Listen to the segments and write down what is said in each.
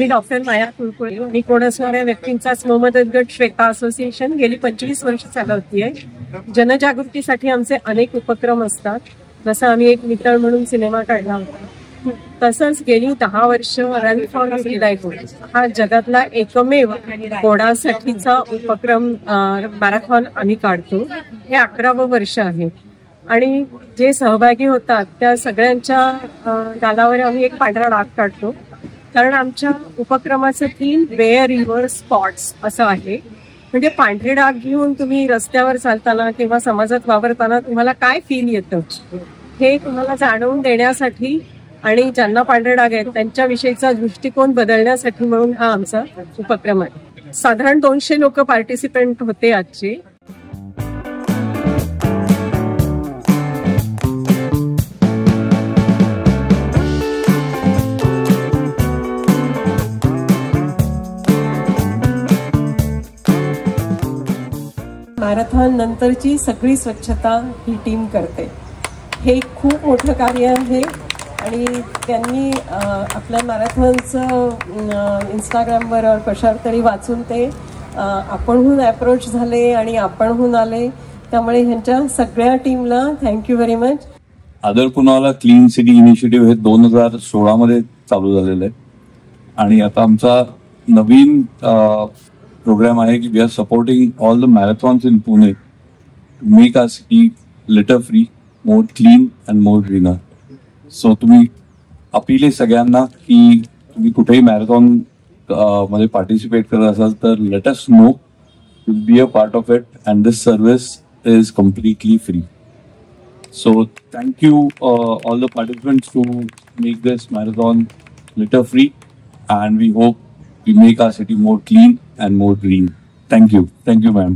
मी doctor माया कुलकर्णी आणि कोणसणाऱ्या व्यक्तींचा स्वमदत गट श्वेता असोसिएशन गेली 25 वर्ष चालवतीये. जनजागृतीसाठी आमचे अनेक उपक्रम असतात. जसं आम्ही एक मित्र म्हणून सिनेमा काढला होता, तसंच गेली 10 वर्ष रन फॉर फ्री लाईव्हहुड हा जगातला एकमेव कोणासाठीचा उपक्रम मॅरेथॉन आम्ही काढतो. हे 11वं वर्ष आहे आणि जे सहभागी होतात त्या सगळ्यांच्या गालावर आम्ही एक पांढरा डाग काढतो, कारण आमच्या उपक्रमाचं थीम वेअर युअर स्पॉट्स असं आहे. म्हणजे पांढरे डाग घेऊन तुम्ही रस्त्यावर चालताना किंवा समाजात वावरताना तुम्हाला काय फील येतं हे तुम्हाला जाणवून देण्यासाठी आणि ज्यांना पांढरे डाग आहेत त्यांच्याविषयीचा दृष्टिकोन बदलण्यासाठी म्हणून हा आमचा उपक्रम आहे. साधारण 200 लोक पार्टिसिपेंट होते आजचे. मॅरेथॉन नंतरची सगळी स्वच्छता ही टीम करते. हे खूप मोठं कार्य आहे आणि त्यांनी आपल्या मॅरेथॉनचं इंस्टाग्रामवर कशावर तरी वाचून ते आपणहून अप्रोच झाले आणि आपणहून आले. त्यामुळे ह्यांच्या सगळ्या टीमला थँक्यू व्हेरी मच. आदर पुनावाला क्लीन सिटी इनिशिएटिव्ह हे 2016 मध्ये चालू झालेलं आहे आणि आता आमचा नवीन प्रोग्राम आहे की we are supporting all the marathons in Pune to make our city litter free, more clean and more greener. So तुम्ही अपील आहे सगळ्यांना की तुम्ही कुठेही मॅरेथॉन मध्ये पार्टिसिपेट करत असाल तर let us know, will be a part of it and this service is completely free. So thank you all the participants to make this marathon litter free, and we hope we make our city more clean and more green. Thank you ma'am.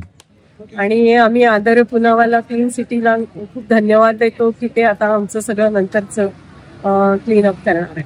आणि आम्ही आदर Poonawalla clean सिटीला खूप धन्यवाद देतो की ते आता आमचं सगळं नंतरचं क्लीन अप करणार आहे.